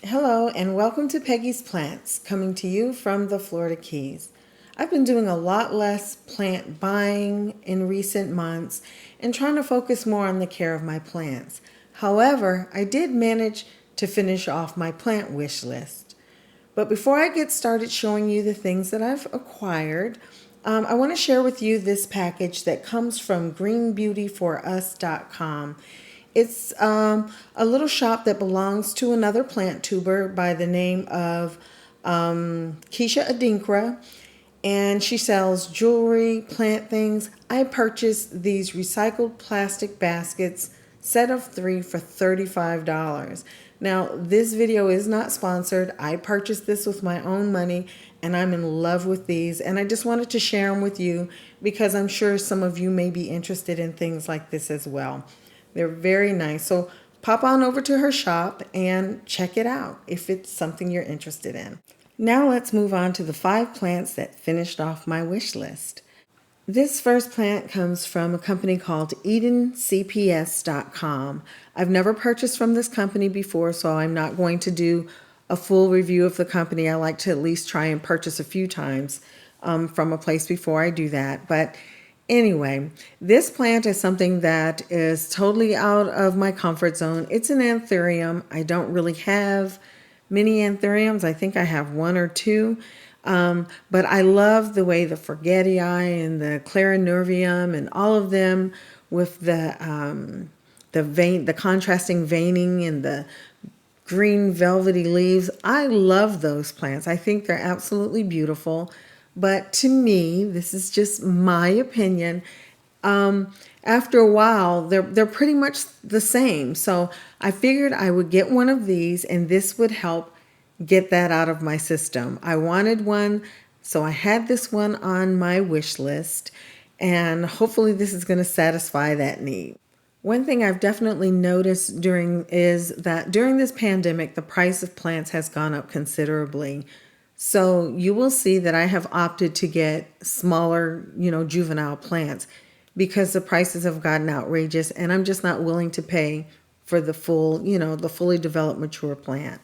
Hello and welcome to Peggy's Plants, coming to you from the Florida Keys. I've been doing a lot less plant buying in recent months and trying to focus more on the care of my plants. However, I did manage to finish off my plant wish list. But before I get started showing you the things that I've acquired, I want to share with you this package that comes from greenbeautyforus.com. It's a little shop that belongs to another plant tuber by the name of Keisha Adinkra, and she sells jewelry, plant things. I purchased these recycled plastic baskets, set of 3 for $35. Now, this video is not sponsored. I purchased this with my own money, and I'm in love with these. And I just wanted to share them with you because I'm sure some of you may be interested in things like this as well. They're very nice. So pop on over to her shop and check it out if it's something you're interested in. Now let's move on to the 5 plants that finished off my wish list. This first plant comes from a company called EdenCPS.com. I've never purchased from this company before, so I'm not going to do a full review of the company. I like to at least try and purchase a few times from a place before I do that. But anyway, this plant is something that is totally out of my comfort zone. It's an Antherium. I don't really have many Antheriums. I think I have 1 or 2. But I love the way the Forgetii and the Clarinervium and all of them with the contrasting veining and the green velvety leaves. I love those plants. I think they're absolutely beautiful. But to me, this is just my opinion. After a while, they're pretty much the same. So I figured I would get one of these, and this would help get that out of my system. I wanted one, so I had this one on my wish list, and hopefully this is going to satisfy that need. One thing I've definitely noticed is that during this pandemic, the price of plants has gone up considerably. So you will see that I have opted to get smaller, juvenile plants because the prices have gotten outrageous, and I'm just not willing to pay for the the fully developed mature plant.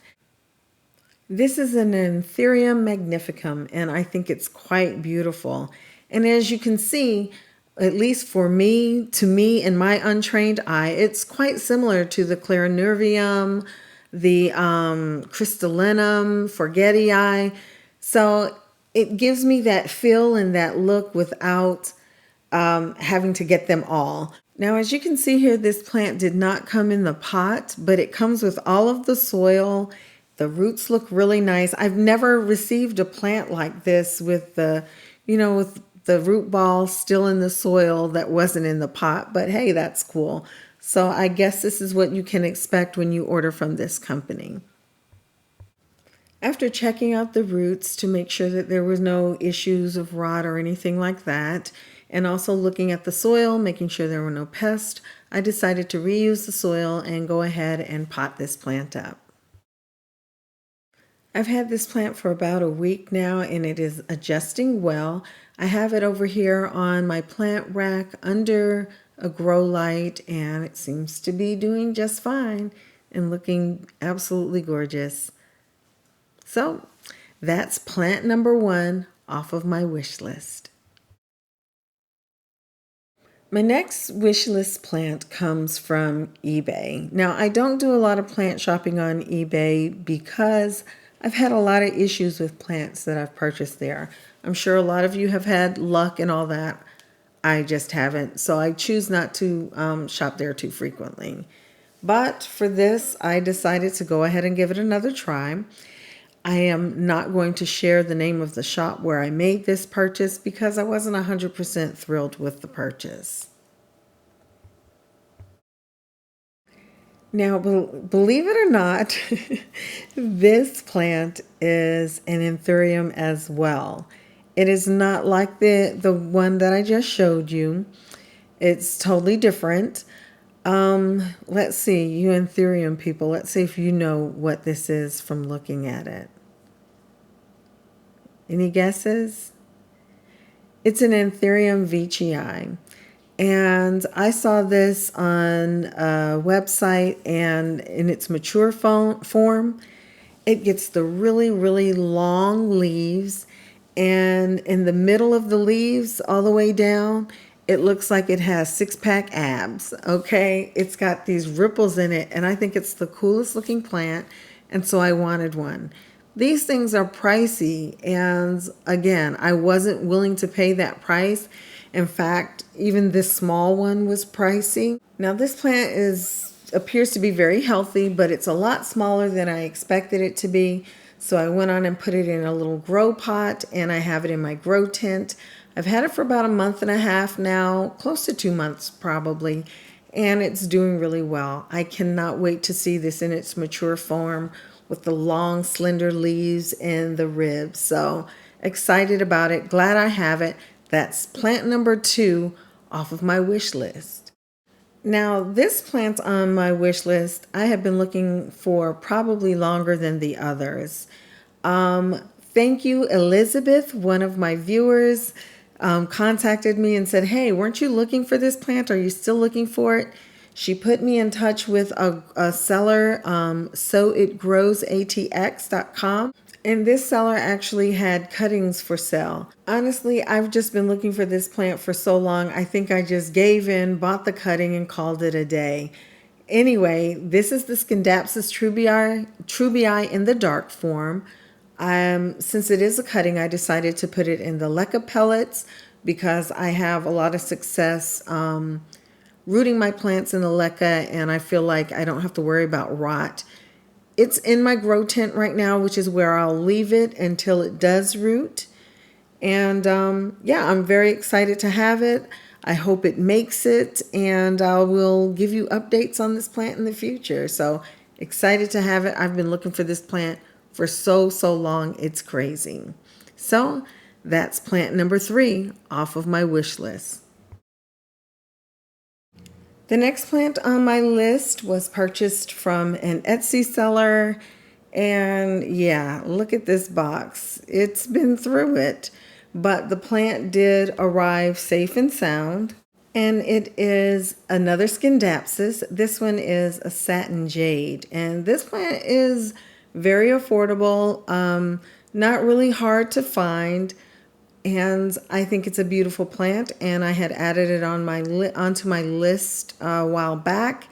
This is an Antherium magnificum, and I think it's quite beautiful. And as you can see, at least to me, in my untrained eye, it's quite similar to the Clarinervium, the Crystallinum, Forgetii. So it gives me that feel and that look without having to get them all. Now, as you can see here, this plant did not come in the pot, but it comes with all of the soil. The roots look really nice. I've never received a plant like this with the root ball still in the soil that wasn't in the pot, but hey, that's cool. So I guess this is what you can expect when you order from this company. After checking out the roots to make sure that there was no issues of rot or anything like that, and also looking at the soil, making sure there were no pests, I decided to reuse the soil and go ahead and pot this plant up. I've had this plant for about a week now, and it is adjusting well. I have it over here on my plant rack under a grow light, and it seems to be doing just fine and looking absolutely gorgeous. So that's plant number 1 off of my wish list. My next wish list plant comes from eBay. Now, I don't do a lot of plant shopping on eBay because I've had a lot of issues with plants that I've purchased there. I'm sure a lot of you have had luck and all that. I just haven't. So I choose not to shop there too frequently. But for this, I decided to go ahead and give it another try. I am not going to share the name of the shop where I made this purchase because I wasn't 100% thrilled with the purchase. Now, believe it or not, this plant is an Anthurium as well. It is not like the one that I just showed you. It's totally different. Let's see, you Anthurium people, let's see if you know what this is from looking at it. Any guesses? It's an Antherium veitchii. And I saw this on a website and in its mature form, It gets the really, really long leaves, and in the middle of the leaves, all the way down, it looks like it has six-pack abs, okay? It's got these ripples in it, and I think it's the coolest looking plant, and so I wanted one. These things are pricey, and again, I wasn't willing to pay that price. In fact, even this small one was pricey. Now, this plant appears to be very healthy, but it's a lot smaller than I expected it to be. So I went on and put it in a little grow pot, and I have it in my grow tent. I've had it for about a month and a half now, close to 2 months probably, and it's doing really well. I cannot wait to see this in its mature form with the long, slender leaves and the ribs. So excited about it. Glad I have it. That's plant number 2 off of my wish list. Now, this plant on my wish list, I have been looking for probably longer than the others. Thank you, Elizabeth. One of my viewers contacted me and said, "Hey, weren't you looking for this plant? Are you still looking for it?" She put me in touch with a seller, soitgrowsatx.com. And this seller actually had cuttings for sale. Honestly, I've just been looking for this plant for so long. I think I just gave in, bought the cutting, and called it a day. Anyway, this is the Scindapsus trubii in the dark form. Since it is a cutting, I decided to put it in the leca pellets because I have a lot of success rooting my plants in the leca, and I feel like I don't have to worry about rot. It's in my grow tent right now, which is where I'll leave it until it does root. And yeah, I'm very excited to have it. I hope it makes it, and I will give you updates on this plant in the future. So excited to have it. I've been looking for this plant for so long. It's crazy. So that's plant number 3 off of my wish list. The next plant on my list was purchased from an Etsy seller. And yeah, look at this box. It's been through it, but the plant did arrive safe and sound. And it is another Scindapsus. This one is a Satin Jade. And this plant is very affordable, not really hard to find. And I think it's a beautiful plant, and I had added it onto my list a while back,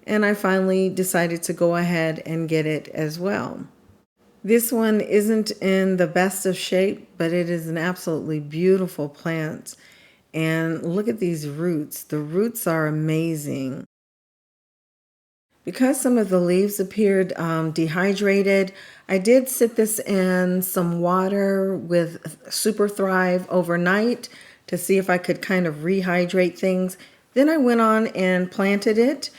and I finally decided to go ahead and get it as well. This one isn't in the best of shape, but it is an absolutely beautiful plant. And look at these roots. The roots are amazing. Because some of the leaves appeared dehydrated, I did sit this in some water with Super Thrive overnight to see if I could kind of rehydrate things. Then I went on and planted it,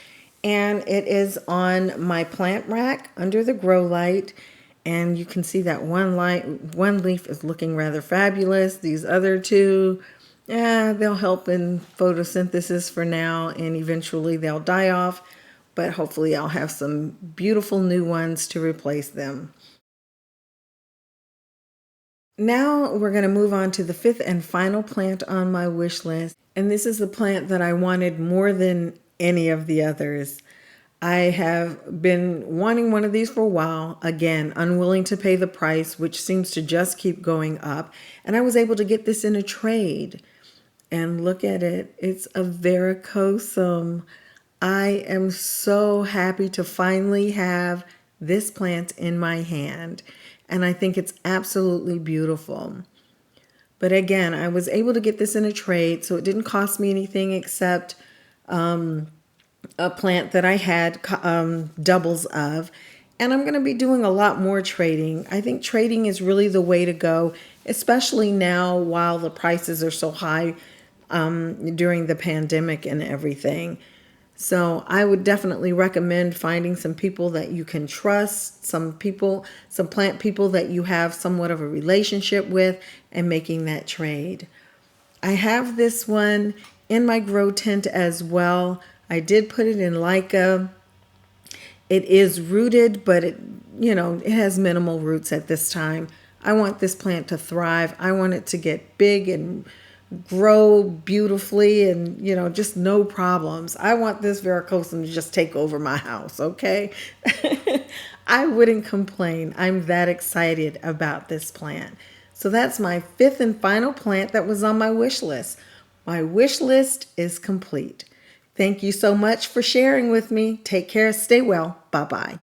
and it is on my plant rack under the grow light. And you can see that one leaf is looking rather fabulous. These other two, yeah, they'll help in photosynthesis for now, and eventually they'll die off. But hopefully I'll have some beautiful new ones to replace them. Now we're going to move on to the 5th and final plant on my wish list. And this is the plant that I wanted more than any of the others. I have been wanting one of these for a while. Again, unwilling to pay the price, which seems to just keep going up. And I was able to get this in a trade. And look at it. It's a varicosum. I am so happy to finally have this plant in my hand, and I think it's absolutely beautiful. But again, I was able to get this in a trade, so it didn't cost me anything except a plant that I had doubles of, and I'm going to be doing a lot more trading. I think trading is really the way to go, especially now while the prices are so high during the pandemic and everything. So I would definitely recommend finding some people that you can trust, some plant people that you have somewhat of a relationship with, and making that trade. I have this one in my grow tent as well. I did put it in Leica. It is rooted, but it has minimal roots at this time. I want this plant to thrive. I want it to get big and grow beautifully and, just no problems. I want this varicosum to just take over my house, okay? I wouldn't complain. I'm that excited about this plant. So that's my fifth and final plant that was on my wish list. My wish list is complete. Thank you so much for sharing with me. Take care. Stay well. Bye-bye.